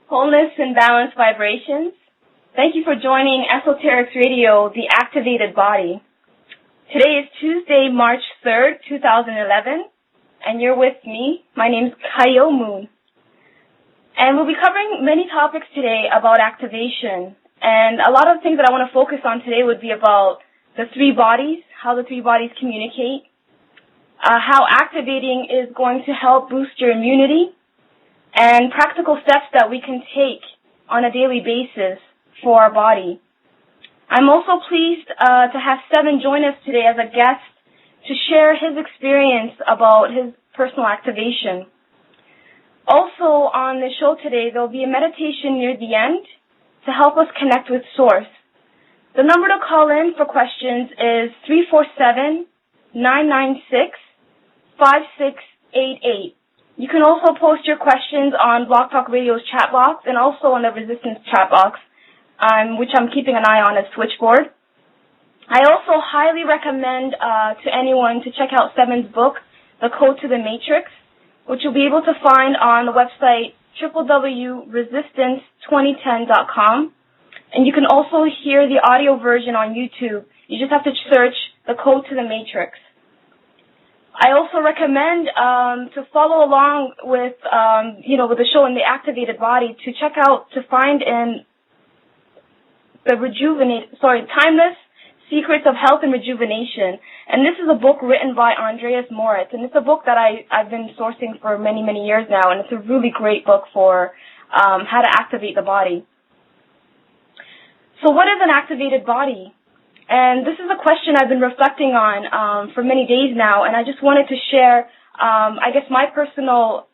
Wholeness and Balanced Vibrations. Thank you for joining Esoteric Radio, The Activated Body. Today is Tuesday, March 3rd, 2011, and you're with me. My name's Kayo Mune. And we'll be covering many topics today about activation. And a lot of things that I want to focus on today would be about the three bodies, how the three bodies communicate, how activating is going to help boost your immunity, and practical steps that we can take on a daily basis for our body. I'm also pleased to have Sevan join us today as a guest to share his experience about his personal activation. Also on the show today, there will be a meditation near the end to help us connect with Source. The number to call in for questions is 347-996-5688. You can also post your questions on Blog Talk Radio's chat box and also on the Resistance chat box, which I'm keeping an eye on as switchboard. I also highly recommend to anyone to check out Sevan's book, The Code to the Matrix, which you'll be able to find on the website www.resistance2010.com. And you can also hear the audio version on YouTube. You just have to search The Code to the Matrix. I also recommend to follow along with with the show in the Activated Body to find in the Timeless Secrets of Health and Rejuvenation. And this is a book written by Andreas Moritz, and it's a book that I've been sourcing for many, many years now, and it's a really great book for how to activate the body. So what is an activated body? And this is a question I've been reflecting on for many days now, and I just wanted to share, my personal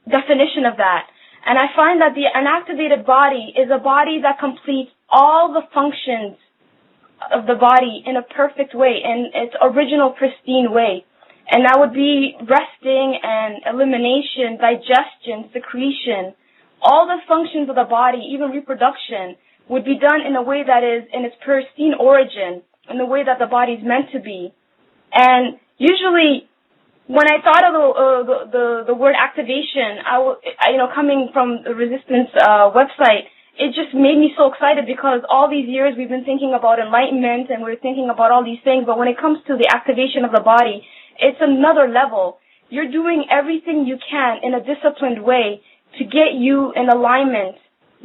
definition of that. And I find that an activated body is a body that completes all the functions of the body in a perfect way, in its original pristine way. And that would be resting and elimination, digestion, secretion. All the functions of the body, even reproduction, would be done in a way that is in its pristine origin, in the way that the body's meant to be. And usually, when I thought of the word activation, coming from the Resistance website, it just made me so excited because all these years we've been thinking about enlightenment and we're thinking about all these things, but when it comes to the activation of the body, it's another level. You're doing everything you can in a disciplined way to get you in alignment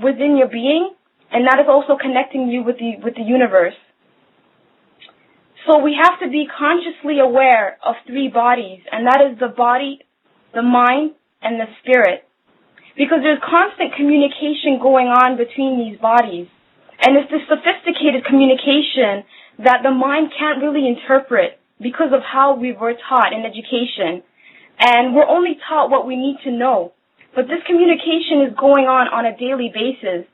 within your being, and that is also connecting you with the universe. So we have to be consciously aware of three bodies, and that is the body, the mind, and the spirit. Because there's constant communication going on between these bodies. And it's this sophisticated communication that the mind can't really interpret because of how we were taught in education. And we're only taught what we need to know. But this communication is going on a daily basis.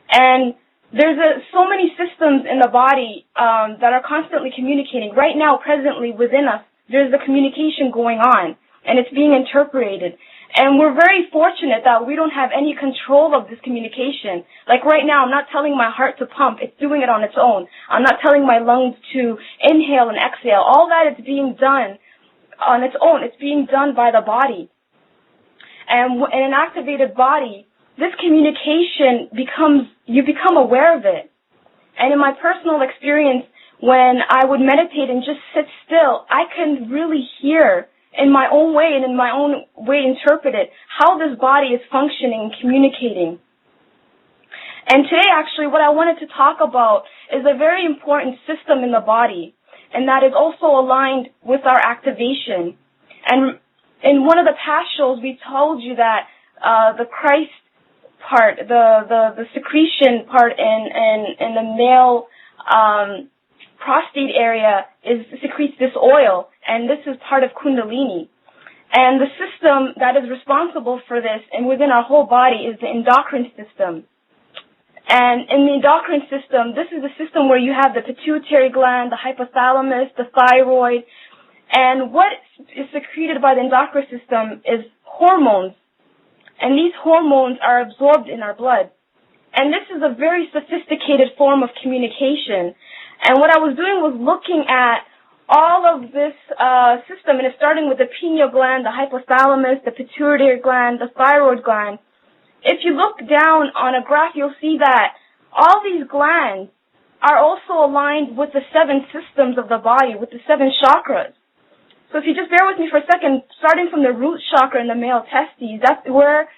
And there's so many systems in the body that are constantly communicating. Right now, presently, within us, there's the communication going on, and it's being interpreted. And we're very fortunate that we don't have any control of this communication. Like right now, I'm not telling my heart to pump. It's doing it on its own. I'm not telling my lungs to inhale and exhale. All that is being done on its own. It's being done by the body. And in an activated body, this communication you become aware of it. And in my personal experience, when I would meditate and just sit still, I can really hear in my own way and in my own way interpret it, how this body is functioning and communicating. And today, actually, what I wanted to talk about is a very important system in the body, and that is also aligned with our activation. And in one of the past shows, we told you that the Christ part, the secretion part in the male prostate area secretes this oil, and this is part of Kundalini. And the system that is responsible for this and within our whole body is the endocrine system. And in the endocrine system, this is the system where you have the pituitary gland, the hypothalamus, the thyroid, and what is secreted by the endocrine system is hormones. And these hormones are absorbed in our blood. And this is a very sophisticated form of communication. And what I was doing was looking at all of this system, and it's starting with the pineal gland, the hypothalamus, the pituitary gland, the thyroid gland. if you look down on a graph, you'll see that all these glands are also aligned with the 7 systems of the body, with the 7 chakras. So if you just bear with me for a second, starting from the root chakra in the male testes, that's where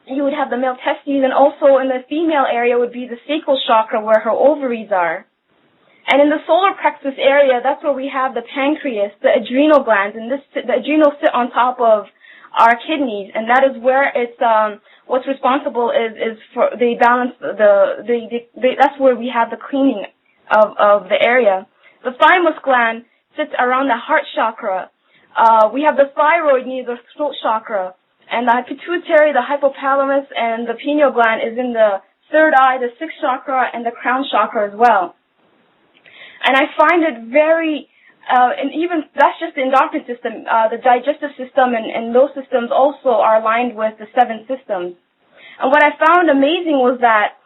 you would have the male testes, and also in the female area would be the sacral chakra where her ovaries are. And in the solar plexus area, that's where we have the pancreas, the adrenal glands, and the adrenals sit on top of our kidneys, and that is where it's what's responsible is for they balance that's where we have the cleaning of the area. The thymus gland sits around the heart chakra. We have the thyroid near the throat chakra, and the pituitary, the hypothalamus, and the pineal gland is in the third eye, the sixth chakra, and the crown chakra as well. And I find it very, and even that's just the endocrine system, the digestive system and those systems also are aligned with the 7 systems. And what I found amazing was that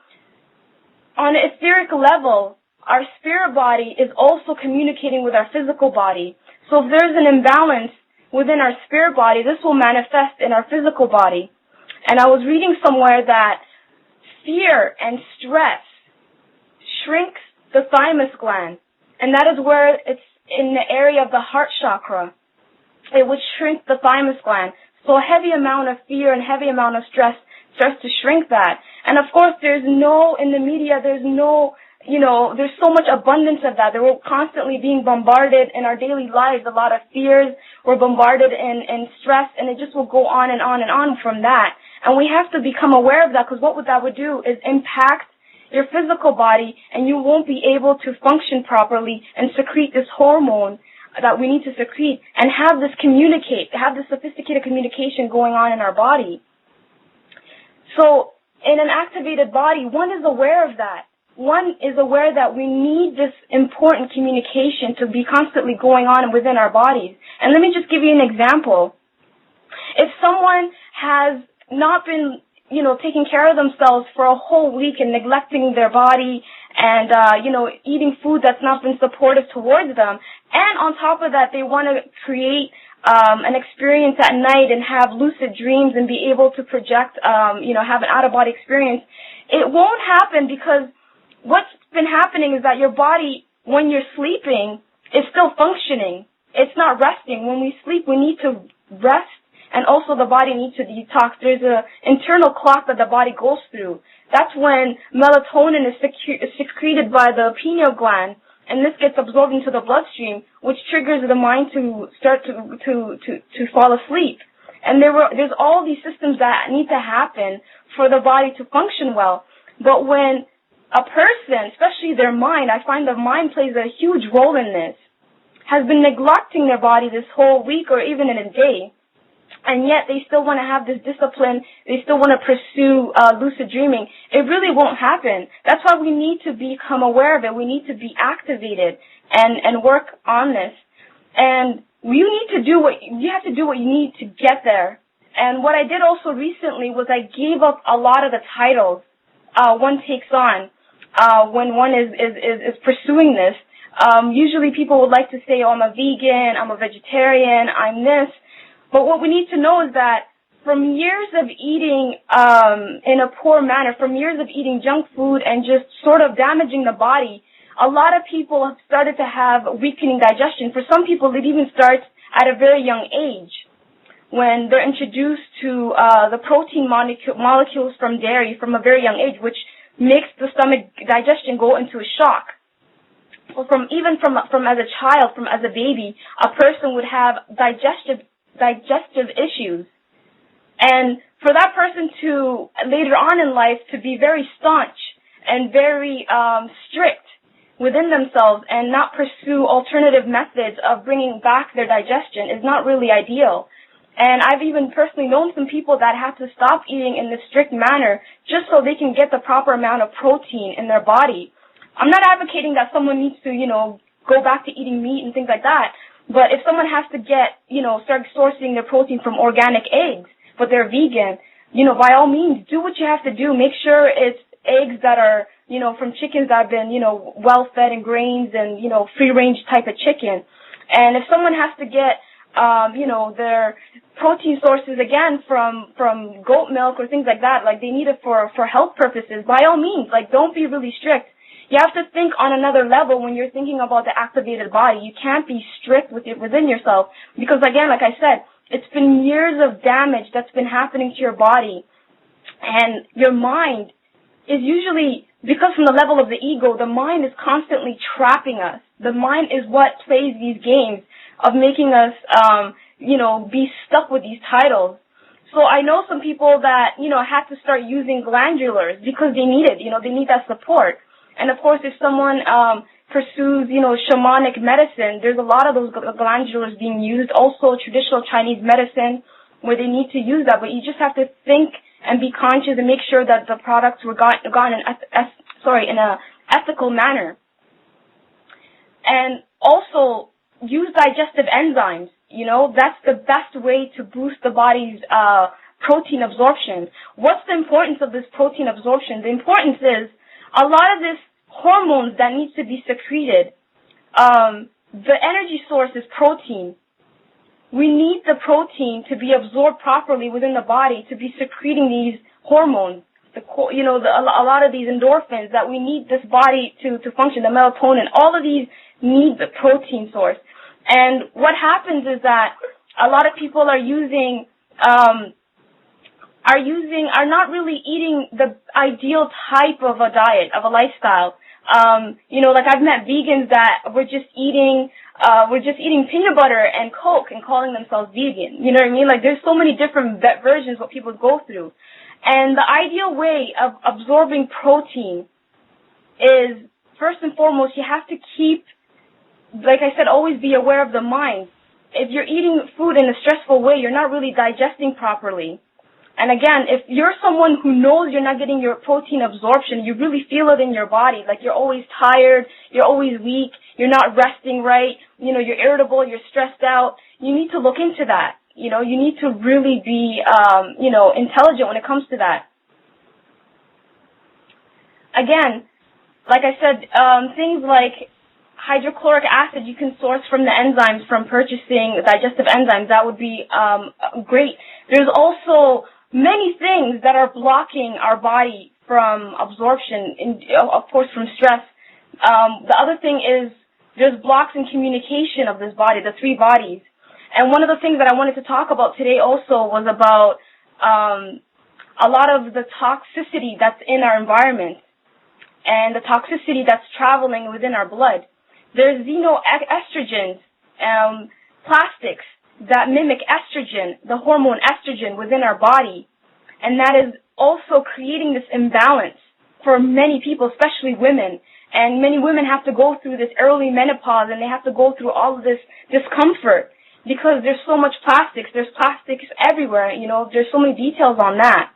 on an etheric level, our spirit body is also communicating with our physical body. So if there's an imbalance within our spirit body, this will manifest in our physical body. And I was reading somewhere that fear and stress shrinks the thymus gland, and that is where it's in the area of the heart chakra. It would shrink the thymus gland. So a heavy amount of fear and heavy amount of stress starts to shrink that. And of course, in the media, there's so much abundance of that. We're constantly being bombarded in our daily lives, a lot of fears. We're bombarded in stress, and it just will go on and on and on from that. And we have to become aware of that, because what that would do is impact your physical body, and you won't be able to function properly and secrete this hormone that we need to secrete and have this sophisticated communication going on in our body. So in an activated body, one is aware of that. One is aware that we need this important communication to be constantly going on within our bodies. And let me just give you an example. If someone has not been, taking care of themselves for a whole week and neglecting their body and, eating food that's not been supportive towards them, and on top of that, they want to create an experience at night and have lucid dreams and be able to project, have an out-of-body experience, it won't happen, because what's been happening is that your body, when you're sleeping, is still functioning. It's not resting. When we sleep, we need to rest, and also the body needs to detox. There's an internal clock that the body goes through. That's when melatonin is secreted by the pineal gland, and this gets absorbed into the bloodstream, which triggers the mind to start to fall asleep. And there's all these systems that need to happen for the body to function well. But when a person, especially their mind, I find the mind plays a huge role in this, has been neglecting their body this whole week or even in a day, and yet they still want to have this discipline, they still want to pursue lucid dreaming, it really won't happen. That's why we need to become aware of it. We need to be activated and work on this. And you have to do what you need to get there. And what I did also recently was I gave up a lot of the titles one takes on when one is pursuing this. Usually people would like to say, I'm a vegan, I'm a vegetarian, I'm this. But what we need to know is that from years of eating in a poor manner, from years of eating junk food and just sort of damaging the body, a lot of people have started to have weakening digestion. For some people, it even starts at a very young age, when they're introduced to the protein molecules from dairy from a very young age, which makes the stomach digestion go into a shock. Well, from as a child, as a baby, a person would have digestive issues. And for that person to, later on in life, to be very staunch and very strict within themselves and not pursue alternative methods of bringing back their digestion is not really ideal. And I've even personally known some people that have to stop eating in this strict manner just so they can get the proper amount of protein in their body. I'm not advocating that someone needs to, go back to eating meat and things like that. But if someone has to start sourcing their protein from organic eggs, but they're vegan, by all means, do what you have to do. Make sure it's eggs that are, from chickens that have been, well fed in grains and, free range type of chicken. And if someone has to get their protein sources, again, from goat milk or things like that, like they need it for health purposes, by all means, like don't be really strict. You have to think on another level when you're thinking about the activated body. You can't be strict within yourself because, again, like I said, it's been years of damage that's been happening to your body. And your mind is usually, because from the level of the ego, the mind is constantly trapping us. The mind is what plays these games of making us, be stuck with these titles. So I know some people that, had to start using glandulars because they need it, they need that support. And of course, if someone pursues, shamanic medicine, there's a lot of those glandulars being used. Also, traditional Chinese medicine, where they need to use that. But you just have to think and be conscious and make sure that the products were gotten in a ethical manner. And also, use digestive enzymes. That's the best way to boost the body's protein absorption. What's the importance of this protein absorption? The importance is a lot of this hormones that needs to be secreted. The energy source is protein. We need the protein to be absorbed properly within the body to be secreting these hormones. A lot of these endorphins that we need this body to function. The melatonin, all of these need the protein source. And what happens is that a lot of people are not really eating the ideal type of a diet, of a lifestyle. Like I've met vegans that were just eating peanut butter and Coke and calling themselves vegan. You know what I mean? Like there's so many different versions what people go through. And the ideal way of absorbing protein is, first and foremost, you have to keep, like I said, always be aware of the mind. If you're eating food in a stressful way, you're not really digesting properly. And again, if you're someone who knows you're not getting your protein absorption, you really feel it in your body, like you're always tired, you're always weak, you're not resting right, you're irritable, you're stressed out, you need to look into that. You need to really be, intelligent when it comes to that. Again, like I said, things like hydrochloric acid you can source from the enzymes from purchasing digestive enzymes. That would be great. There's also many things that are blocking our body from absorption, of course, from stress. The other thing is there's blocks in communication of this body, the three bodies. And one of the things that I wanted to talk about today also was about a lot of the toxicity that's in our environment and the toxicity that's traveling within our blood. There's xenoestrogens, plastics that mimic estrogen, the hormone estrogen within our body. And that is also creating this imbalance for many people, especially women. And many women have to go through this early menopause and they have to go through all of this discomfort because there's so much plastics. There's plastics everywhere, there's so many details on that.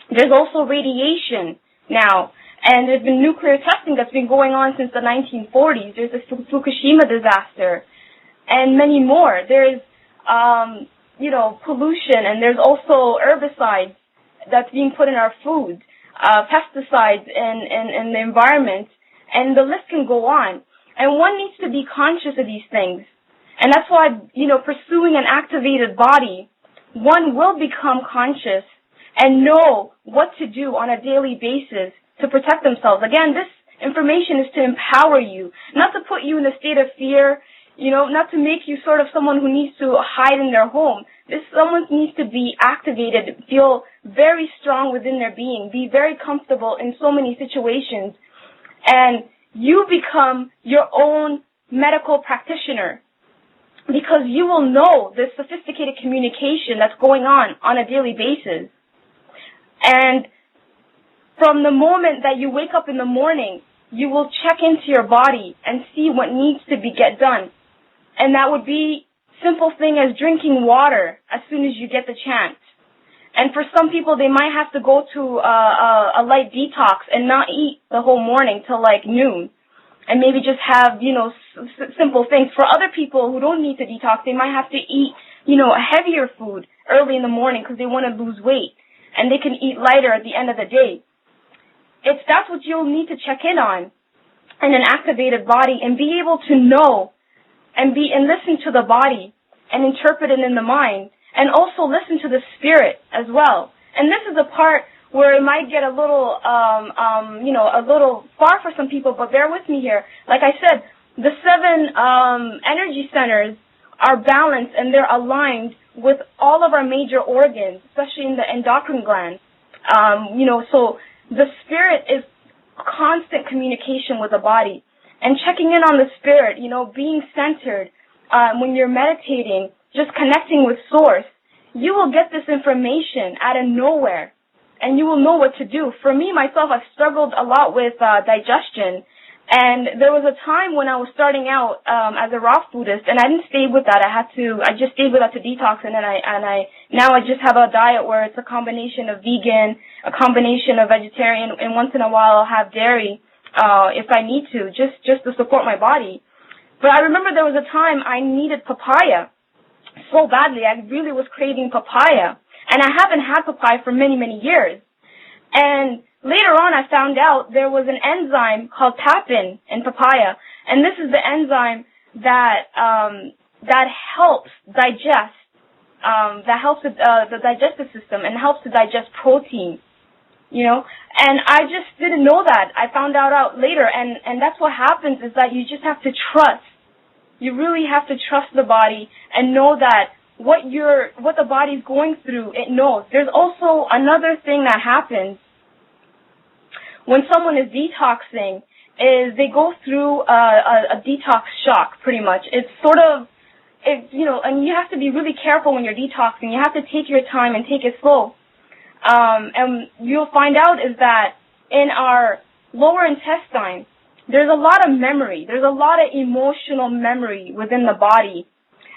There's also radiation now. And there's been nuclear testing that's been going on since the 1940s. There's the Fukushima disaster and many more. There's, pollution, and there's also herbicides that's being put in our food, pesticides in the environment, and the list can go on. And one needs to be conscious of these things. And that's why, pursuing an activated body, one will become conscious and know what to do on a daily basis to protect themselves. Again, this information is to empower you, not to put you in a state of fear, not to make you sort of someone who needs to hide in their home. Someone needs to be activated, feel very strong within their being, be very comfortable in so many situations, and you become your own medical practitioner because you will know the sophisticated communication that's going on a daily basis. And from the moment that you wake up in the morning, you will check into your body and see what needs to get done. And that would be simple thing as drinking water as soon as you get the chance. And for some people, they might have to go to a light detox and not eat the whole morning till like noon. And maybe just have, simple things. For other people who don't need to detox, they might have to eat, a heavier food early in the morning because they want to lose weight. And they can eat lighter at the end of the day. That's what you'll need to check in on in an activated body and be able to know and listen to the body and interpret it in the mind, and also listen to the spirit as well. And this is the part where it might get a little, a little far for some people, but bear with me here. Like I said, the 7 energy centers are balanced and they're aligned with all of our major organs, especially in the endocrine glands. So the spirit is constant communication with the body. And checking in on the spirit, being centered, when you're meditating, just connecting with source, you will get this information out of nowhere, and you will know what to do. For me, myself, I've struggled a lot with digestion, and there was a time when I was starting out as a raw Buddhist, and I didn't stay with that. I just stayed with that to detox, and then now I just have a diet where it's a combination of vegan, a combination of vegetarian, and once in a while I'll have dairy if I need to, just to support my body. But I remember there was a time I needed papaya so badly. I really was craving papaya, and I haven't had papaya for many, many years. And later on, I found out there was an enzyme called tapin in papaya, and this is the enzyme that helps digest, that helps the digestive system and helps to digest protein. And I just didn't know that. I found out later, and that's what happens is that you just have to trust. You really have to trust the body and know that what the body's going through, it knows. There's also another thing that happens when someone is detoxing is they go through a detox shock, pretty much. It's sort of, and you have to be really careful when you're detoxing. You have to take your time and take it slow. And you'll find out is that in our lower intestine, there's a lot of memory. There's a lot of emotional memory within the body.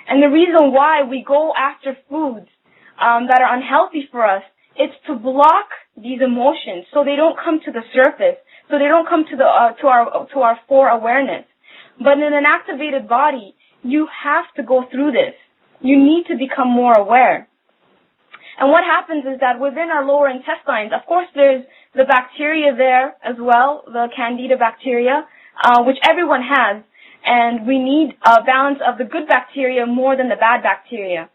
And the reason why we go after foods that are unhealthy for us, it's to block these emotions so they don't come to the surface, so they don't come to our fore awareness. But in an activated body, you have to go through this. You need to become more aware. And what happens is that within our lower intestines, of course, there's the bacteria there as well, the candida bacteria, which everyone has. And we need a balance of the good bacteria more than the bad bacteria,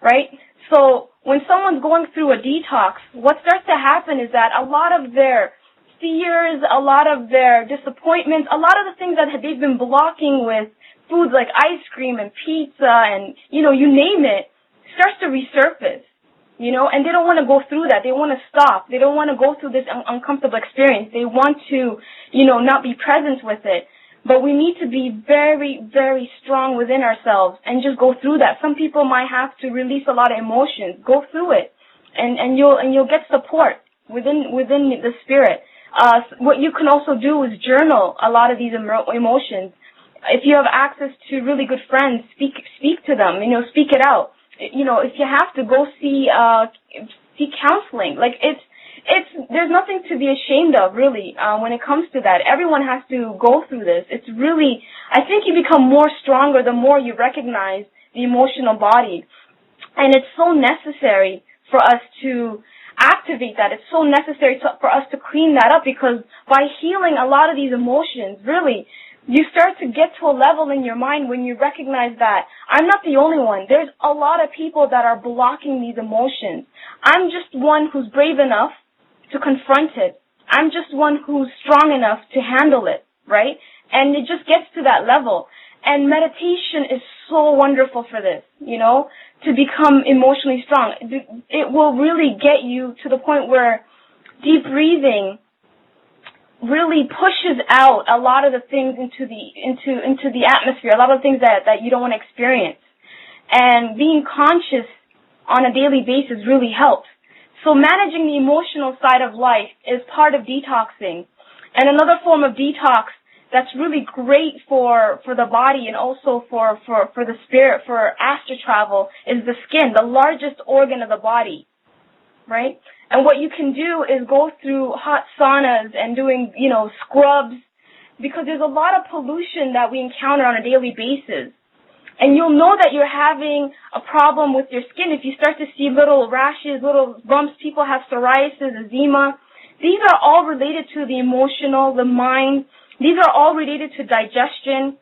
right? So when someone's going through a detox, what starts to happen is that a lot of their fears, a lot of their disappointments, a lot of the things that they've been blocking with foods like ice cream and pizza and, you name it, starts to resurface. And they don't want to go through that. They want to stop. They don't want to go through this uncomfortable experience. They want to, not be present with it. But we need to be very, very strong within ourselves and just go through that. Some people might have to release a lot of emotions. Go through it, and you'll get support within the spirit. What you can also do is journal a lot of these emotions. If you have access to really good friends, speak to them. Speak it out. If you have to go see counseling, like there's nothing to be ashamed of, really, when it comes to that. Everyone has to go through this. It's really, I think you become more stronger the more you recognize the emotional body. And it's so necessary for us to activate that. It's so necessary for us to clean that up, because by healing a lot of these emotions, really, you start to get to a level in your mind when you recognize that I'm not the only one. There's a lot of people that are blocking these emotions. I'm just one who's brave enough to confront it. I'm just one who's strong enough to handle it, right? And it just gets to that level. And meditation is so wonderful for this, to become emotionally strong. It will really get you to the point where deep breathing really pushes out a lot of the things into the atmosphere, a lot of things that you don't want to experience. And being conscious on a daily basis really helps. So managing the emotional side of life is part of detoxing. And another form of detox that's really great for the body and also for the spirit, for astral travel, is the skin, the largest organ of the body, right? And what you can do is go through hot saunas and doing, scrubs, because there's a lot of pollution that we encounter on a daily basis. And you'll know that you're having a problem with your skin if you start to see little rashes, little bumps. People have psoriasis, eczema. These are all related to the emotional, the mind. These are all related to digestion,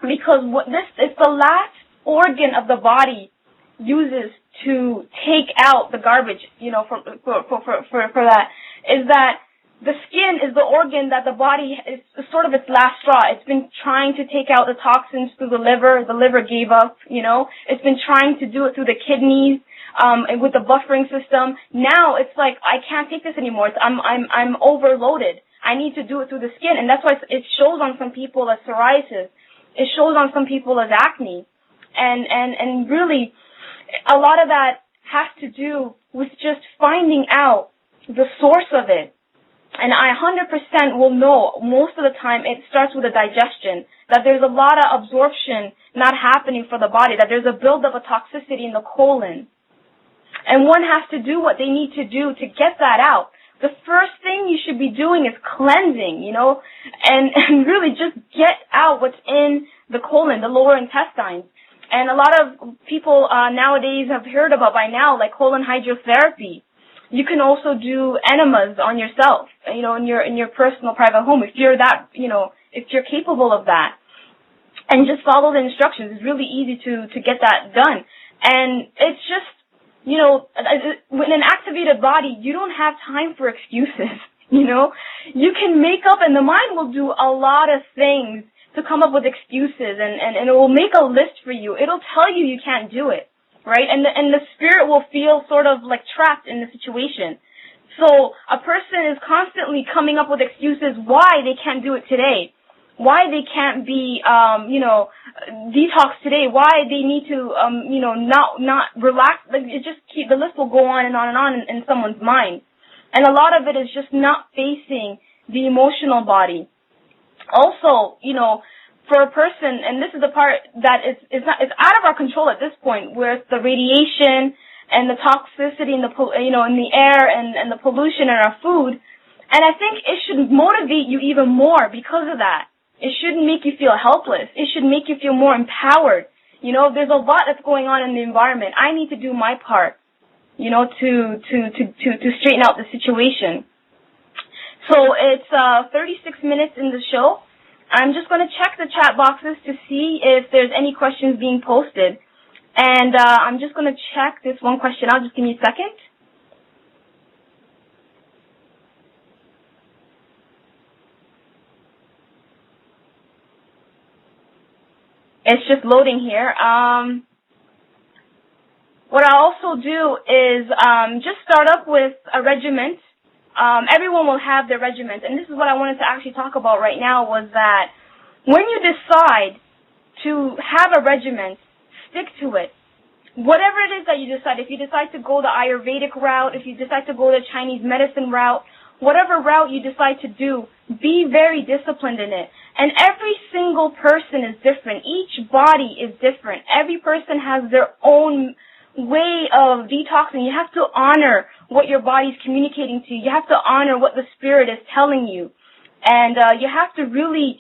because it's the last organ of the body uses to take out the garbage, for that, is that the skin is the organ that the body is sort of its last straw. It's been trying to take out the toxins through the liver. The liver gave up, It's been trying to do it through the kidneys, and with the buffering system. Now it's like, I can't take this anymore. I'm overloaded. I need to do it through the skin, and that's why it shows on some people as psoriasis. It shows on some people as acne, and really, a lot of that has to do with just finding out the source of it. And I 100% will know most of the time it starts with a digestion, that there's a lot of absorption not happening for the body, that there's a buildup of toxicity in the colon. And one has to do what they need to do to get that out. The first thing you should be doing is cleansing, and really just get out what's in the colon, the lower intestines. And a lot of people nowadays have heard about by now, like colon hydrotherapy. You can also do enemas on yourself, in your personal private home if you're that, if you're capable of that. And just follow the instructions. It's really easy to get that done. And it's just, with an activated body, you don't have time for excuses, You can make up, and the mind will do a lot of things to come up with excuses, and it will make a list for you. It'll tell you you can't do it, right? And the spirit will feel sort of like trapped in the situation. So a person is constantly coming up with excuses why they can't do it today, why they can't be, detox today, why they need to, not relax. Like, the list will go on and on and on in someone's mind. And a lot of it is just not facing the emotional body. Also, for a person, and this is the part that it's out of our control at this point, with the radiation and the toxicity in the air and the pollution in our food. And I think it should motivate you even more because of that. It shouldn't make you feel helpless. It should make you feel more empowered. There's a lot that's going on in the environment. I need to do my part, to straighten out the situation. So it's 36 minutes in the show. I'm just going to check the chat boxes to see if there's any questions being posted. And I'm just going to check this one question out. Just give me a second. It's just loading here. What I'll also do is just start up with a regiment. Everyone will have their regiment, and this is what I wanted to actually talk about right now, was that when you decide to have a regiment, stick to it. Whatever it is that you decide, if you decide to go the Ayurvedic route, if you decide to go the Chinese medicine route, whatever route you decide to do, be very disciplined in it. And every single person is different. Each body is different. Every person has their own way of detoxing. You have to honor what your body's communicating to you. You have to honor what the spirit is telling you. And you have to really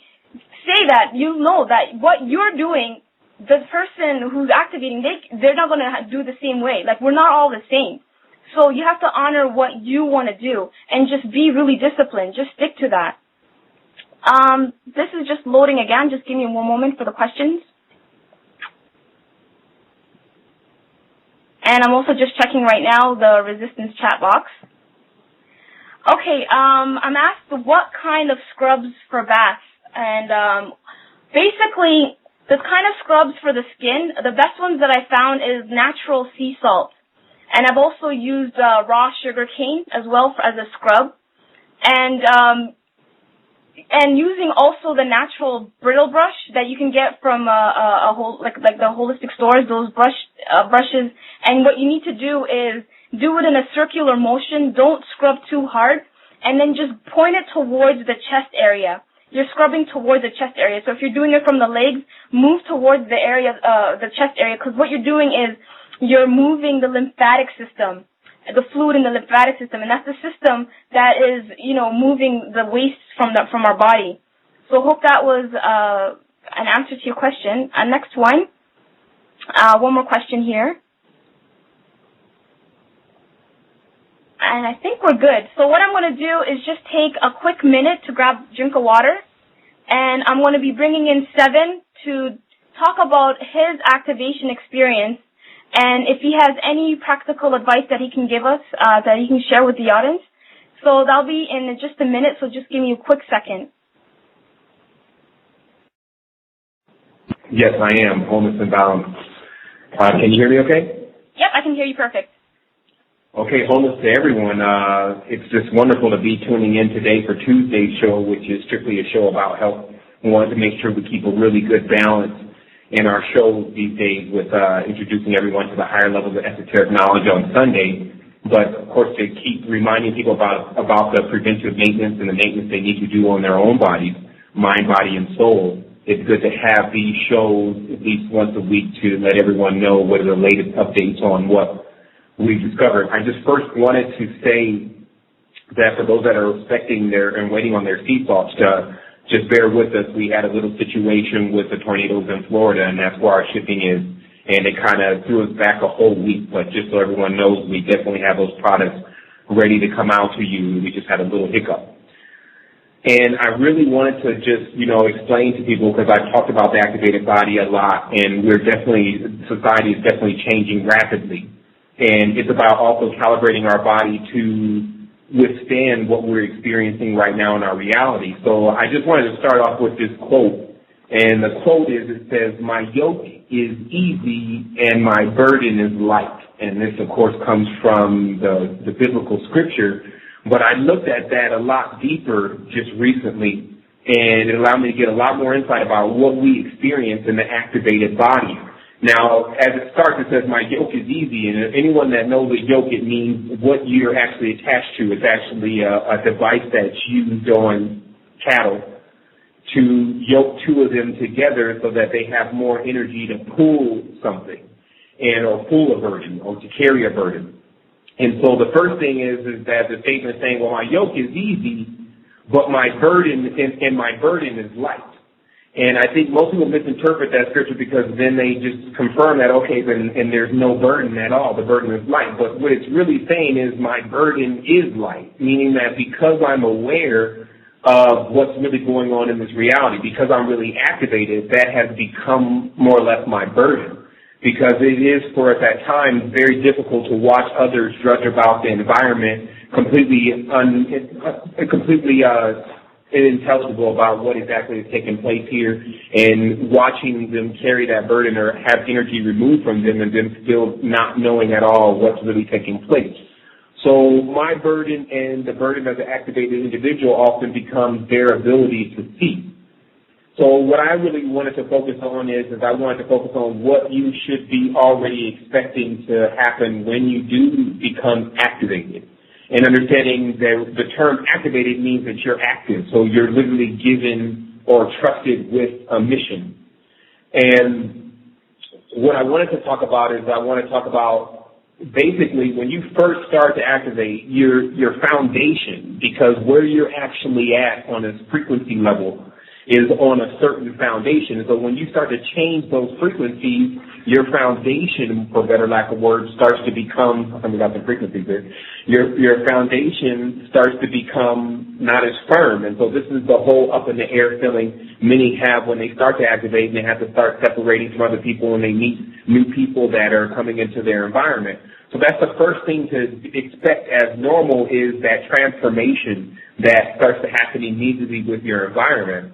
say that you know that what you're doing, the person who's activating, they're not going to do the same way. Like, we're not all the same. So you have to honor what you want to do and just be really disciplined. Just stick to that. This is just loading again. Just give me one moment for the questions. And I'm also just checking right now the resistance chat box. Okay, I'm asked what kind of scrubs for baths. And basically, the kind of scrubs for the skin, the best ones that I found is natural sea salt. And I've also used raw sugar cane as well as a scrub. And using also the natural brittle brush that you can get from like the holistic stores, those brushes. And what you need to do is do it in a circular motion. Don't scrub too hard, and then just point it towards the chest area. You're scrubbing towards the chest area. So if you're doing it from the legs, move towards the area, the chest area, because what you're doing is you're moving the lymphatic system, the fluid in the lymphatic system, and that's the system that is, moving the waste from our body. So I hope that was an answer to your question. Next one. One more question here. And I think we're good. So what I'm going to do is just take a quick minute to grab a drink of water, and I'm going to be bringing in Sevan to talk about his activation experience and if he has any practical advice that he can give us, that he can share with the audience. So that'll be in just a minute, so just give me a quick second. Yes, I am. Wholeness and Balance. Can you hear me okay? Yep, I can hear you perfect. Okay, wholeness to everyone. It's just wonderful to be tuning in today for Tuesday's show, which is strictly a show about health. We wanted to make sure we keep a really good balance in our shows these days with introducing everyone to the higher levels of esoteric knowledge on Sunday, but of course to keep reminding people about the preventive maintenance and the maintenance they need to do on their own bodies, mind, body, and soul. It's good to have these shows at least once a week to let everyone know what are the latest updates on what we discovered. I just first wanted to say that for those that are expecting and waiting on their seatbelts, just bear with us. We had a little situation with the tornadoes in Florida, and that's where our shipping is, and it kind of threw us back a whole week. But just so everyone knows, we definitely have those products ready to come out to you. We just had a little hiccup. And I really wanted to just, explain to people, because I've talked about the activated body a lot, and society is definitely changing rapidly. And it's about also calibrating our body to withstand what we're experiencing right now in our reality. So I just wanted to start off with this quote. And the quote it says, "My yoke is easy and my burden is light." And this, of course, comes from the biblical scripture. But I looked at that a lot deeper just recently, and it allowed me to get a lot more insight about what we experience in the activated body. Now, as it starts, it says, "My yoke is easy," and anyone that knows a yoke, it means what you're actually attached to. It's actually a device that's used on cattle to yoke two of them together so that they have more energy to pull something, or pull a burden, or to carry a burden. And so the first thing is that the statement is saying, well, my yoke is easy, but my burden is light. And I think most people misinterpret that scripture because then they just confirm that, okay, and there's no burden at all. The burden is light. But what it's really saying is my burden is light, meaning that because I'm aware of what's really going on in this reality, because I'm really activated, that has become more or less my burden. Because it is, for at that time, very difficult to watch others drudge about the environment completely unintelligible about what exactly is taking place here, and watching them carry that burden or have energy removed from them and them still not knowing at all what's really taking place. So my burden and the burden of the activated individual often becomes their ability to see. So what I really wanted to focus on is I wanted to focus on what you should be already expecting to happen when you do become activated. And understanding that the term activated means that you're active. So you're literally given or trusted with a mission. And what I wanted to talk about is I want to talk about basically when you first start to activate your foundation, because where you're actually at on a frequency level is on a certain foundation. So when you start to change those frequencies, your foundation, for better lack of words, starts to become, I got the frequencies there, your foundation starts to become not as firm. And so this is the whole up in the air feeling many have when they start to activate, and they have to start separating from other people when they meet new people that are coming into their environment. So that's the first thing to expect as normal, is that transformation that starts to happen immediately with your environment.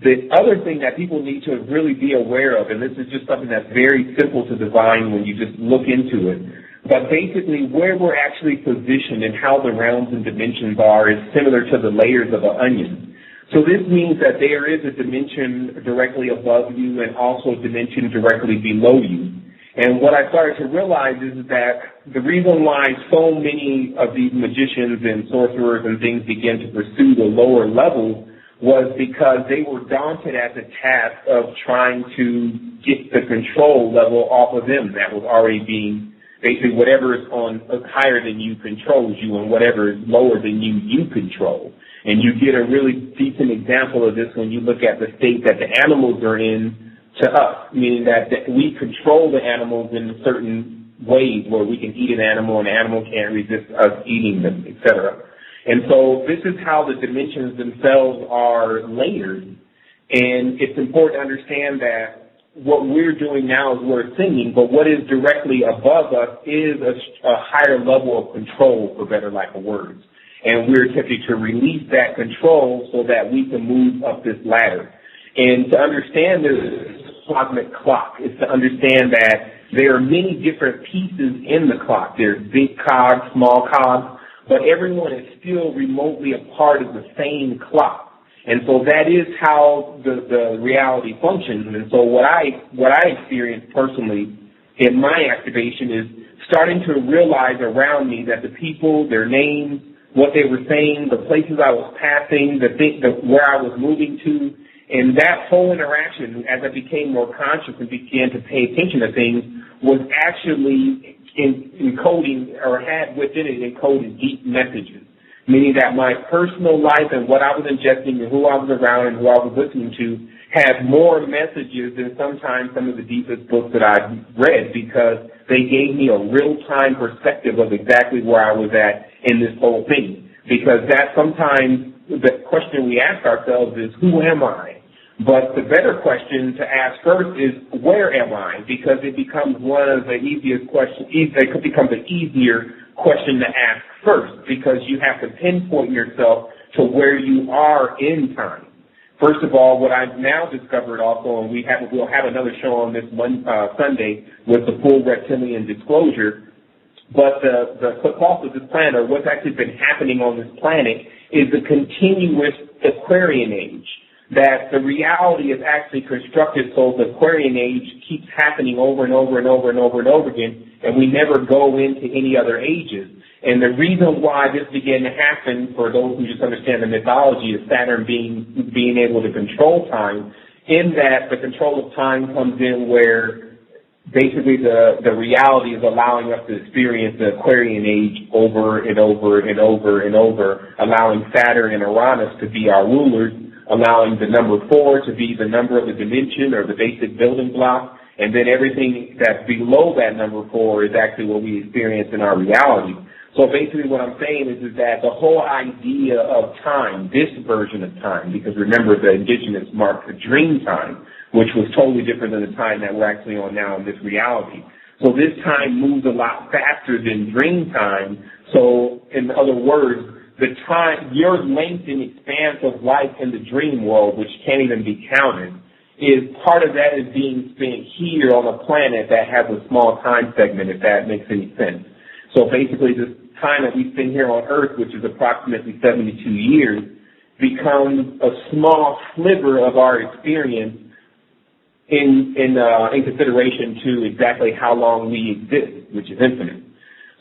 The other thing that people need to really be aware of, and this is just something that's very simple to divine when you just look into it, but basically where we're actually positioned and how the realms and dimensions are is similar to the layers of an onion. So this means that there is a dimension directly above you and also a dimension directly below you. And what I started to realize is that the reason why so many of these magicians and sorcerers and things began to pursue the lower levels was because they were daunted at the task of trying to get the control level off of them that was already being, basically whatever is on higher than you controls you, and whatever is lower than you control. And you get a really decent example of this when you look at the state that the animals are in to us, meaning that we control the animals in certain ways where we can eat an animal and the animal can't resist us eating them, etc. And so this is how the dimensions themselves are layered. And it's important to understand that what we're doing now is we're ascending, but what is directly above us is a higher level of control, for better lack of words. And we're attempting to release that control so that we can move up this ladder. And to understand this cosmic clock is to understand that there are many different pieces in the clock. There's big cogs, small cogs, but everyone is still remotely a part of the same clock. And so that is how the reality functions. And so what I experienced personally in my activation is starting to realize around me that the people, their names, what they were saying, the places I was passing, where I was moving to, and that whole interaction, as I became more conscious and began to pay attention to things, was actually encoding, or had within it encoded deep messages. Meaning that my personal life and what I was ingesting and who I was around and who I was listening to had more messages than sometimes some of the deepest books that I've read, because they gave me a real-time perspective of exactly where I was at in this whole thing. Because that sometimes the question we ask ourselves is, who am I? But the better question to ask first is, where am I? Because it becomes one of the easiest questions, it becomes an easier question to ask first, because you have to pinpoint yourself to where you are in time. First of all, what I've now discovered also, and we'll have another show on this Sunday with the full reptilian disclosure, but the pulse of this planet, or what's actually been happening on this planet, is the continuous Aquarian age. That the reality is actually constructed so the Aquarian age keeps happening over and over and over and over and over again, and we never go into any other ages. And the reason why this began to happen, for those who just understand the mythology, is Saturn being able to control time, in that the control of time comes in where basically the reality is allowing us to experience the Aquarian age over and over and over and over, allowing Saturn and Uranus to be our rulers, allowing the number 4 to be the number of the dimension or the basic building block, and then everything that's below that number 4 is actually what we experience in our reality. So basically what I'm saying is that the whole idea of time, this version of time, because remember the indigenous marked the dream time, which was totally different than the time that we're actually on now in this reality. So this time moves a lot faster than dream time. So in other words, the time, your length and expanse of life in the dream world, which can't even be counted, is part of that is being spent here on a planet that has a small time segment, if that makes any sense. So basically this time that we spend here on Earth, which is approximately 72 years, becomes a small sliver of our experience in consideration to exactly how long we exist, which is infinite.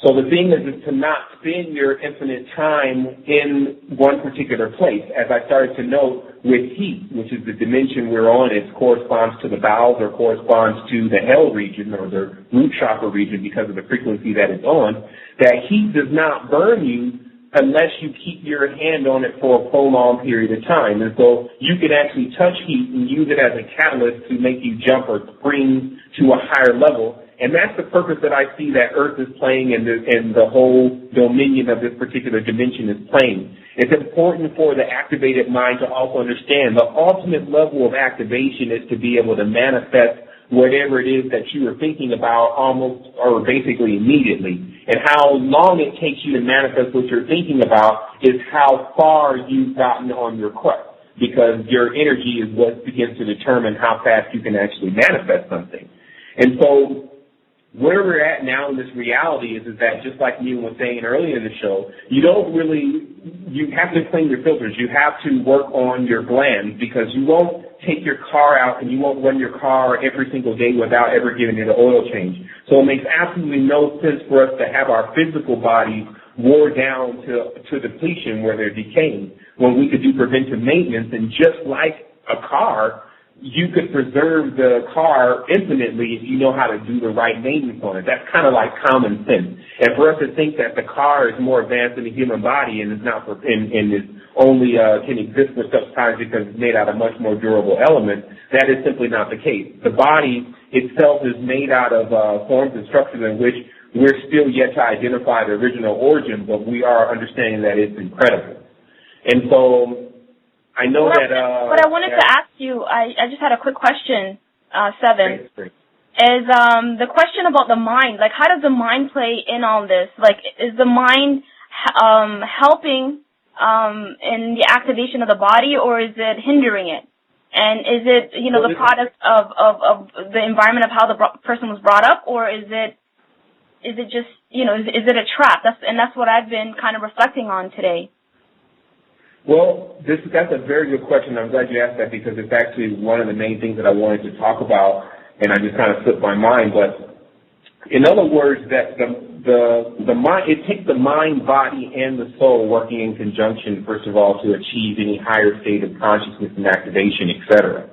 So the thing is to not spend your infinite time in one particular place. As I started to note with heat, which is the dimension we're on, it corresponds to the bowels or corresponds to the hell region or the root chakra region because of the frequency that it's on, that heat does not burn you unless you keep your hand on it for a prolonged period of time. And so you can actually touch heat and use it as a catalyst to make you jump or spring to a higher level. And that's the purpose that I see that Earth is playing and the whole dominion of this particular dimension is playing. It's important for the activated mind to also understand the ultimate level of activation is to be able to manifest whatever it is that you are thinking about almost or basically immediately. And how long it takes you to manifest what you're thinking about is how far you've gotten on your quest, because your energy is what begins to determine how fast you can actually manifest something. And so where we're at now in this reality is that, just like Neil was saying earlier in the show, you have to clean your filters. You have to work on your glands, because you won't take your car out and you won't run your car every single day without ever giving it an oil change. So it makes absolutely no sense for us to have our physical bodies wore down to depletion where they're decaying, when we could do preventive maintenance. And just like a car, you could preserve the car infinitely if you know how to do the right maintenance on it. That's kind of like common sense. And for us to think that the car is more advanced than the human body and is not and is only can exist for such times because it's made out of much more durable elements, that is simply not the case. The body itself is made out of forms and structures in which we're still yet to identify the original origin, but we are understanding that it's incredible. And so I know But I wanted to ask you, I just had a quick question, Sevan. Great. Is the question about the mind, like how does the mind play in on this? Like is the mind helping in the activation of the body, or is it hindering it? And is it, the product of the environment of how the person was brought up, or is it just, is it a trap? That's what I've been kind of reflecting on today. Well, that's a very good question. I'm glad you asked that, because it's actually one of the main things that I wanted to talk about, and I just kind of slipped my mind. But in other words, that the mind, it takes the mind, body, and the soul working in conjunction, first of all, to achieve any higher state of consciousness and activation, etc.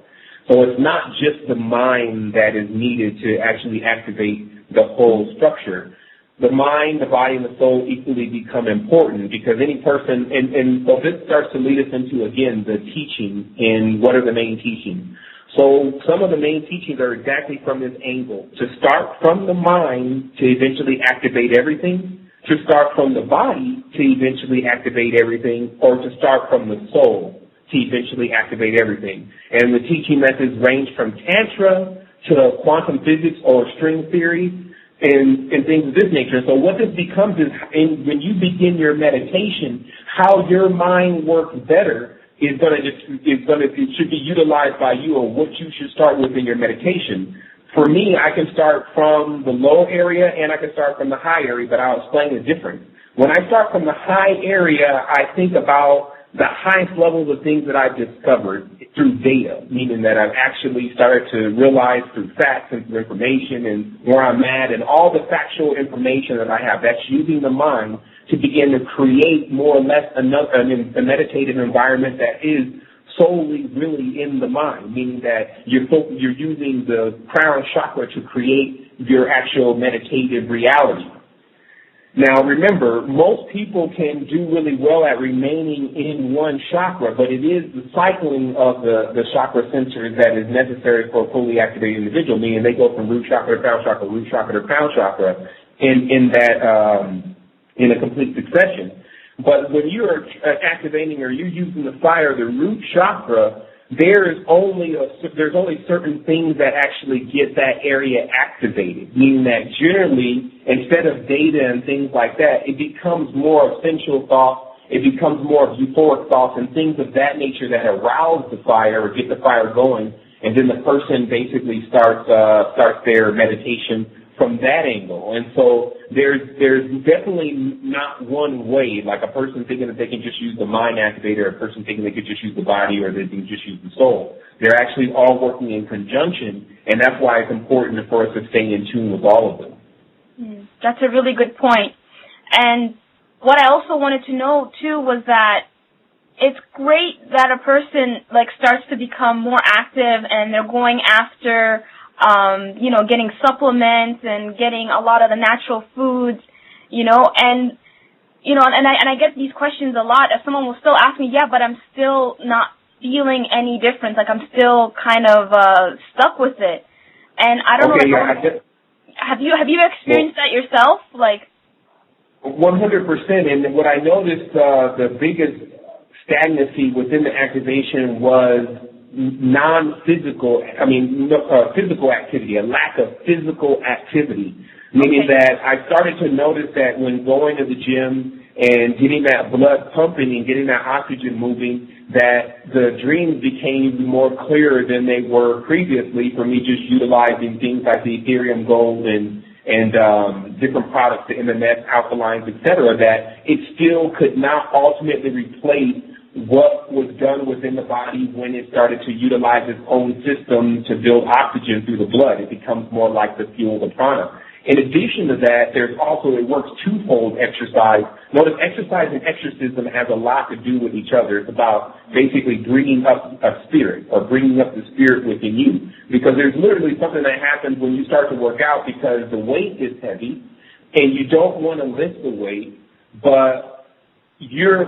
So it's not just the mind that is needed to actually activate the whole structure. The mind, the body, and the soul equally become important, because any person, and so this starts to lead us into, again, the teaching, and what are the main teachings. So some of the main teachings are exactly from this angle, to start from the mind to eventually activate everything, to start from the body to eventually activate everything, or to start from the soul to eventually activate everything. And the teaching methods range from Tantra to quantum physics or string theory, and things of this nature. So what this becomes is, when you begin your meditation, how your mind works better it should be utilized by you, or what you should start with in your meditation. For me, I can start from the low area and I can start from the high area, but I'll explain the difference. When I start from the high area, I think about the highest levels of things that I've discovered through data, meaning that I've actually started to realize through facts and through information and where I'm at and all the factual information that I have. That's using the mind to begin to create more or less a meditative environment that is solely really in the mind, meaning that you're using the crown chakra to create your actual meditative reality. Now, remember, most people can do really well at remaining in one chakra, but it is the cycling of the chakra centers that is necessary for a fully activated individual, meaning they go from root chakra to crown chakra, root chakra to crown chakra in a complete succession. But when you're activating or you're using the fire, the root chakra, there's only certain things that actually get that area activated, meaning that generally, instead of data and things like that, it becomes more essential thoughts, it becomes more euphoric thoughts and things of that nature that arouse the fire or get the fire going, and then the person basically starts their meditation from that angle. And so there's definitely not one way, like a person thinking that they can just use the mind activator, a person thinking they could just use the body, or they can just use the soul. They're actually all working in conjunction, and that's why it's important for us to stay in tune with all of them. That's a really good point. And what I also wanted to know, too, was that it's great that a person, starts to become more active and they're going after getting supplements and getting a lot of the natural foods, and I get these questions a lot. If someone will still ask me, yeah, but I'm still not feeling any difference. Like I'm still kind of stuck with it. And I don't know. Have you experienced that yourself? 100%. And what I noticed, the biggest stagnancy within the activation was physical activity, a lack of physical activity, meaning that I started to notice that when going to the gym and getting that blood pumping and getting that oxygen moving, that the dreams became more clearer than they were previously for me just utilizing things like the Ethereum gold and different products, the MMS, alkalines, etc., that it still could not ultimately replace what was done within the body when it started to utilize its own system to build oxygen through the blood. It becomes more like the fuel, the prana. In addition to that, it works twofold exercise. Notice exercise and exorcism has a lot to do with each other. It's about basically bringing up a spirit or bringing up the spirit within you, because there's literally something that happens when you start to work out because the weight is heavy and you don't want to lift the weight, but you're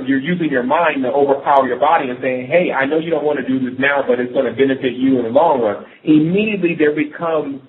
you're using your mind to overpower your body and saying, hey, I know you don't want to do this now, but it's going to benefit you in the long run. Immediately there becomes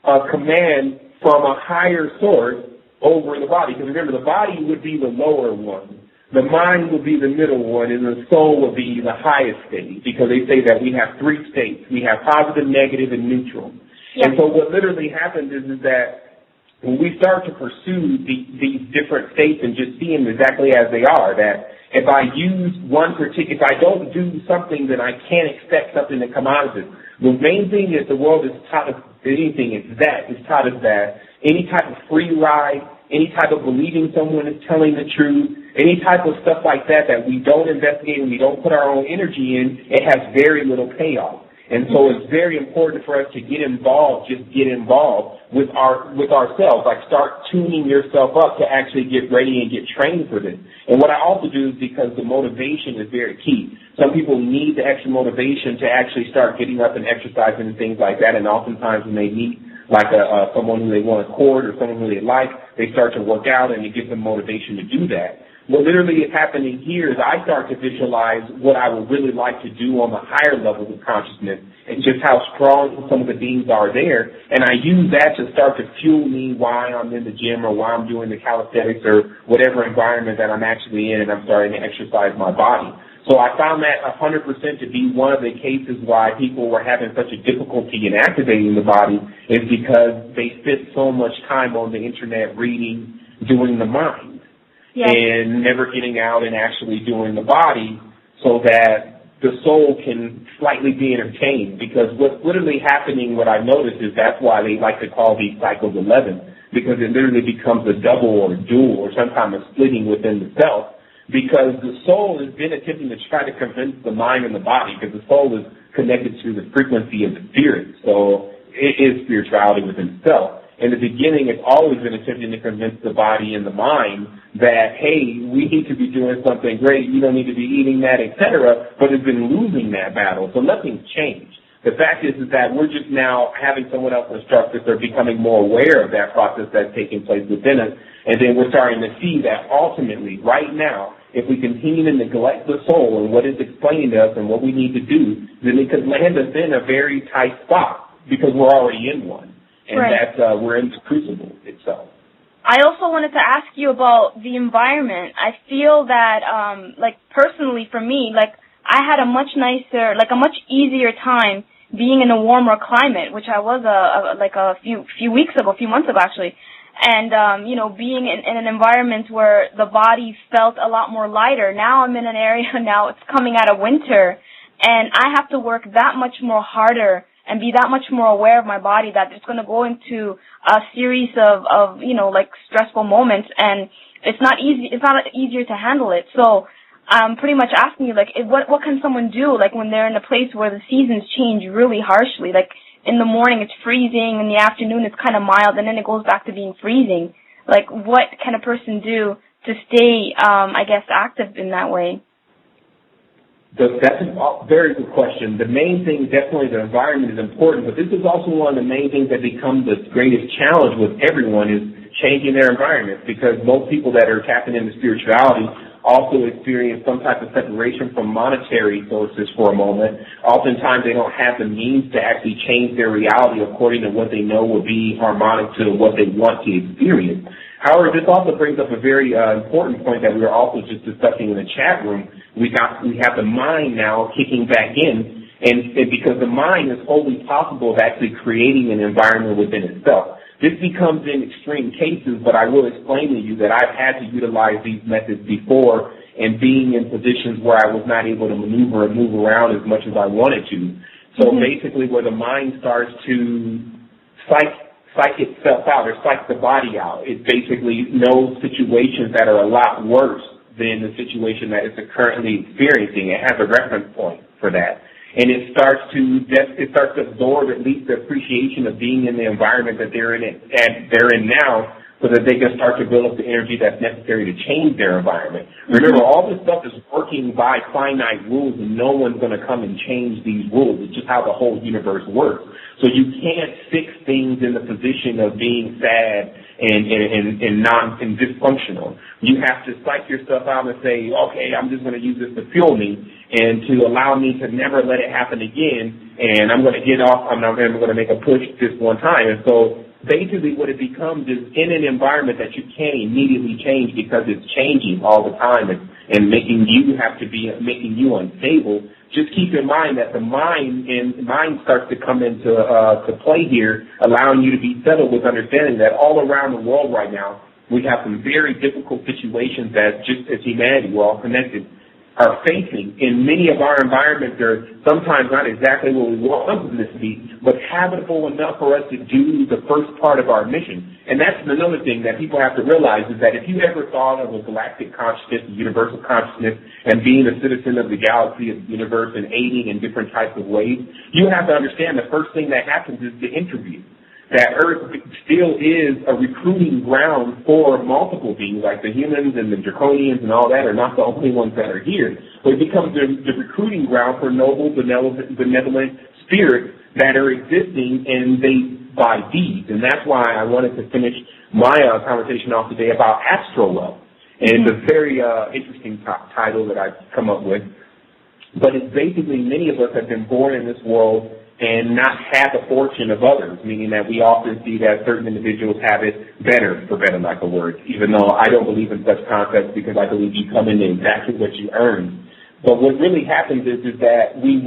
a command from a higher source over the body. Because remember, the body would be the lower one. the mind will be the middle one, and the soul will be the highest state, because they say that we have three states. We have positive, negative, and neutral. Yes. And so what literally happens is that when we start to pursue these different states and just see them exactly as they are, that if I if I don't do something, then I can't expect something to come out of it. The main thing is the world is taught us anything, it's taught us that any type of free ride, any type of believing someone is telling the truth, any type of stuff like that we don't investigate and we don't put our own energy in, it has very little payoff. And so it's very important for us to get involved with ourselves, like start tuning yourself up to actually get ready and get trained for this. And what I also do is, because the motivation is very key. Some people need the extra motivation to actually start getting up and exercising and things like that, and oftentimes when they meet like someone who they want to court or someone who they like, they start to work out and it gives them motivation to do that. What literally is happening here is I start to visualize what I would really like to do on the higher levels of consciousness and just how strong some of the beings are there. And I use that to start to fuel me while I'm in the gym or while I'm doing the calisthenics or whatever environment that I'm actually in, and I'm starting to exercise my body. So I found that 100% to be one of the cases why people were having such a difficulty in activating the body, is because they spent so much time on the internet reading, doing the mind. Yes. And never getting out and actually doing the body so that the soul can slightly be entertained. Because what's literally happening, what I've noticed, is that's why they like to call these cycles 11, because it literally becomes a double or a dual or sometimes a splitting within the self. Because the soul has been attempting to try to convince the mind and the body, because the soul is connected to the frequency of the spirit. So it is spirituality within itself. In the beginning, it's always been attempting to convince the body and the mind that, hey, we need to be doing something great, you don't need to be eating that, etc., but it's been losing that battle, so nothing's changed. The fact is that we're just now having someone else instruct us or becoming more aware of that process that's taking place within us, and then we're starting to see that ultimately, right now, if we continue to neglect the soul and what it's explaining to us and what we need to do, then it could land us in a very tight spot, because we're already in one. And right. We're in the crucible itself. I also wanted to ask you about the environment. I feel that, personally for me, I had a much nicer, a much easier time being in a warmer climate, which I was a few weeks ago, a few months ago actually. And, being in an environment where the body felt a lot more lighter. Now I'm in an area, now it's coming out of winter, and I have to work that much more harder and be that much more aware of my body, that it's going to go into a series of stressful moments, and it's not easier to handle it. So I'm pretty much asking you, what can someone do, when they're in a place where the seasons change really harshly? In the morning it's freezing, in the afternoon it's kind of mild, and then it goes back to being freezing. What can a person do to stay, active in that way? That's a very good question. The main thing, definitely the environment is important, but this is also one of the main things that becomes the greatest challenge with everyone, is changing their environment, because most people that are tapping into spirituality also experience some type of separation from monetary sources for a moment. Oftentimes they don't have the means to actually change their reality according to what they know will be harmonic to what they want to experience. However, this also brings up a very important point that we were also just discussing in the chat room. We have the mind now kicking back in, and because the mind is wholly possible of actually creating an environment within itself. This becomes in extreme cases, but I will explain to you that I've had to utilize these methods before, and being in positions where I was not able to maneuver and move around as much as I wanted to. So basically, where the mind starts to psych itself out, or psych the body out. It basically knows situations that are a lot worse than the situation that it's currently experiencing. It has a reference point for that. And it starts to absorb at least the appreciation of being in the environment that they're in now, so that they can start to build up the energy that's necessary to change their environment. Remember, all this stuff is working by finite rules, and no one's going to come and change these rules. It's just how the whole universe works. So you can't fix things in the position of being sad and dysfunctional. You have to psych yourself out and say, okay, I'm just going to use this to fuel me and to allow me to never let it happen again, and I'm going to get off, I'm going to make a push this one time. And so basically what it becomes is, in an environment that you can't immediately change because it's changing all the time, and making you unstable, just keep in mind that the mind starts to come into to play here, allowing you to be settled with understanding that all around the world right now, we have some very difficult situations that just as humanity, we're all connected, are facing. In many of our environments, they're sometimes not exactly what we want them to be, but habitable enough for us to do the first part of our mission. And that's another thing that people have to realize is that if you ever thought of a galactic consciousness, a universal consciousness, and being a citizen of the galaxy, of the universe, and aiding in different types of ways, you have to understand the first thing that happens is the interview. That Earth still is a recruiting ground for multiple beings, like the humans and the draconians and all that are not the only ones that are here. But it becomes the recruiting ground for noble, benevolent spirits that are existing and by deeds. And that's why I wanted to finish my conversation off today about astral wealth. And it's a very interesting title that I've come up with. But it's basically many of us have been born in this world and not have the fortune of others, meaning that we often see that certain individuals have it better, for better lack of words, even though I don't believe in such concepts because I believe you come into exactly what you earn. But what really happens is that we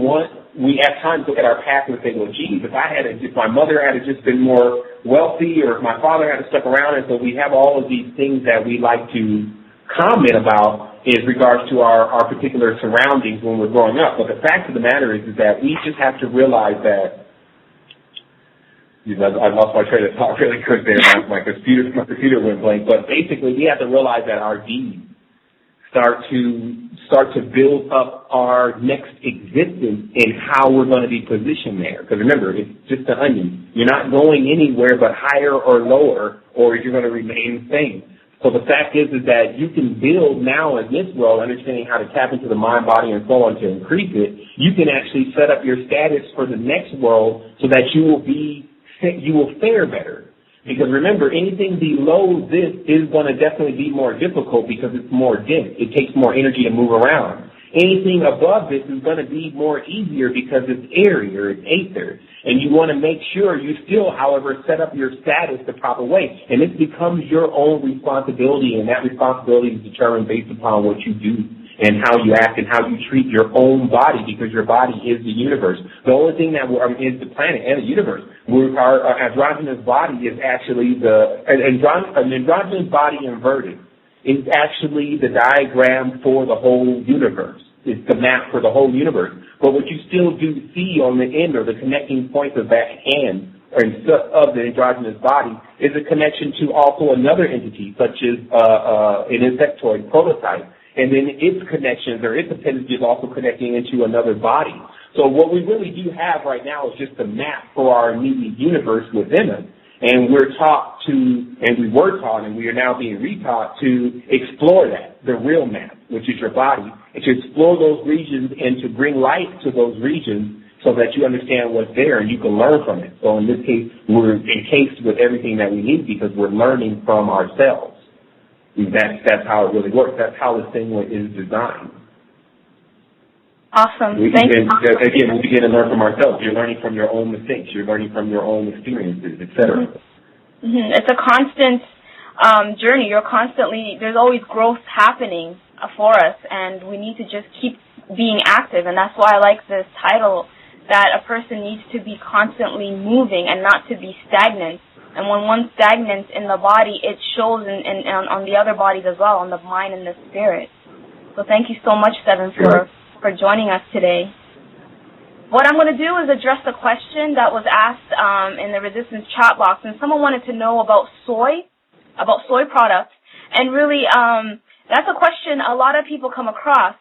at times look at our past and say, well, geez, if my mother had just been more wealthy or if my father had stuck around, and so we have all of these things that we like to comment about in regards to our particular surroundings when we're growing up. But the fact of the matter is that we just have to realize that, I lost my train of thought really quick there. My computer went blank. But basically, we have to realize that our deeds start to build up our next existence and how we're going to be positioned there. Because remember, it's just an onion. You're not going anywhere but higher or lower, or you're going to remain the same. So the fact is that you can build now in this world, understanding how to tap into the mind, body, and soul and to increase it. You can actually set up your status for the next world so that you will fare better. Because remember, anything below this is going to definitely be more difficult because it's more dense. It takes more energy to move around. Anything above this is going to be more easier because it's airier, it's aether. And you want to make sure you still, however, set up your status the proper way. And it becomes your own responsibility, and that responsibility is determined based upon what you do and how you act and how you treat your own body, because your body is the universe. The only thing that is the planet and the universe. Our androgynous body is actually an androgynous body inverted is actually the diagram for the whole universe. It's the map for the whole universe. But what you still do see on the end, or the connecting points of that hand of the androgynous body, is a connection to also another entity, such as an insectoid prototype. And then its connections or its appendages also connecting into another body. So what we really do have right now is just a map for our immediate universe within us. And we're taught to, and we were taught, and we are now being retaught to explore that, the real map, which is your body, and to explore those regions and to bring light to those regions so that you understand what's there and you can learn from it. So in this case, we're encased with everything that we need because we're learning from ourselves. That's how it really works. That's how this thing is designed. Awesome. We begin to learn from ourselves. You're learning from your own mistakes. You're learning from your own experiences, etc. Mm-hmm. It's a constant journey. There's always growth happening for us, and we need to just keep being active. And that's why I like this title, that a person needs to be constantly moving and not to be stagnant. And when one's stagnant in the body, it shows on the other bodies as well, on the mind and the spirit. So thank you so much, Sevan, for joining us today. What I'm going to do is address a question that was asked in the Resistance chat box, and someone wanted to know about soy products. And really, that's a question a lot of people come across.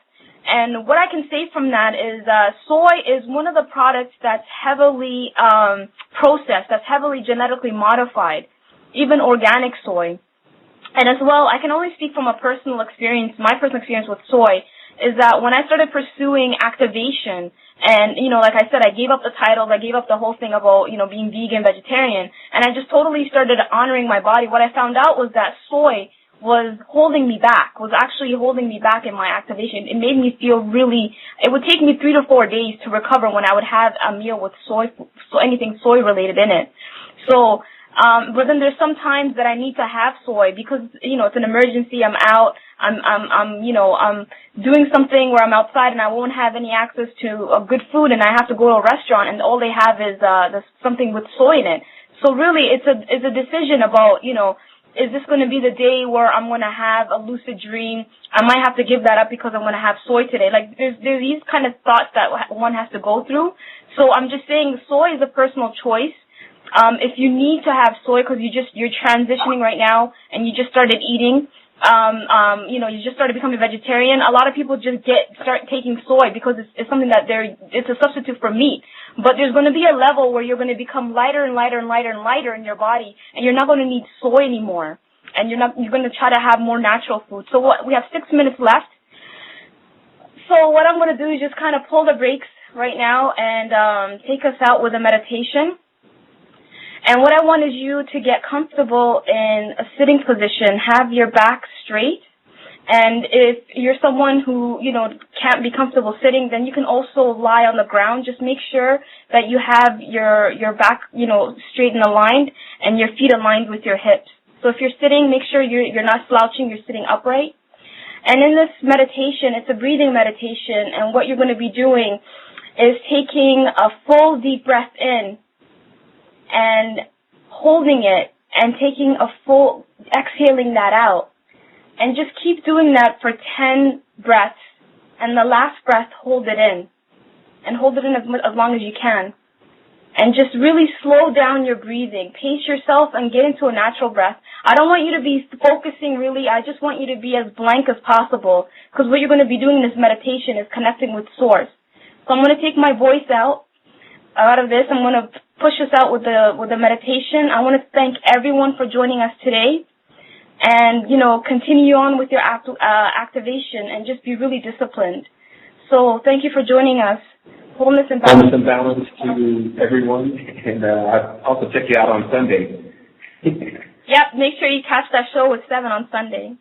And what I can say from that is soy is one of the products that's heavily processed, that's heavily genetically modified, even organic soy. And as well, I can only speak from a personal experience. My personal experience with soy is that when I started pursuing activation, and, like I said, I gave up the titles, I gave up the whole thing about, being vegan, vegetarian, and I just totally started honoring my body. What I found out was that soy was holding me back, was actually holding me back in my activation. It made me feel it would take me 3 to 4 days to recover when I would have a meal with anything soy related in it. So But then there's some times that I need to have soy because, it's an emergency. I'm out. I'm doing something where I'm outside and I won't have any access to good food, and I have to go to a restaurant and all they have is something with soy in it. So really, it's a decision about, is this going to be the day where I'm going to have a lucid dream? I might have to give that up because I'm going to have soy today. Like, there's these kind of thoughts that one has to go through. So I'm just saying soy is a personal choice. If you need to have soy because you're transitioning right now and you just started eating, you just started becoming a vegetarian, a lot of people just start taking soy because it's something that it's a substitute for meat. But there's going to be a level where you're going to become lighter and lighter and lighter and lighter in your body, and you're not going to need soy anymore. And you're going to try to have more natural food. So we have 6 minutes left. So what I'm going to do is just kind of pull the brakes right now and take us out with a meditation. And what I want is you to get comfortable in a sitting position, have your back straight. And if you're someone who, can't be comfortable sitting, then you can also lie on the ground. Just make sure that you have your back, straight and aligned and your feet aligned with your hips. So if you're sitting, make sure you're not slouching, you're sitting upright. And in this meditation, it's a breathing meditation, and what you're going to be doing is taking a full deep breath in and holding it and taking a full, exhaling that out. And just keep doing that for 10 breaths. And the last breath, hold it in. And hold it in as long as you can. And just really slow down your breathing. Pace yourself and get into a natural breath. I don't want you to be focusing really. I just want you to be as blank as possible. Because what you're going to be doing in this meditation is connecting with Source. So I'm going to take my voice out of this. I'm going to push us out with the meditation. I want to thank everyone for joining us today. And, continue on with your activation and just be really disciplined. So thank you for joining us. Wholeness and balance. Wholeness and balance to everyone. And I'll also check you out on Sunday. Yep, make sure you catch that show with Sevan on Sunday.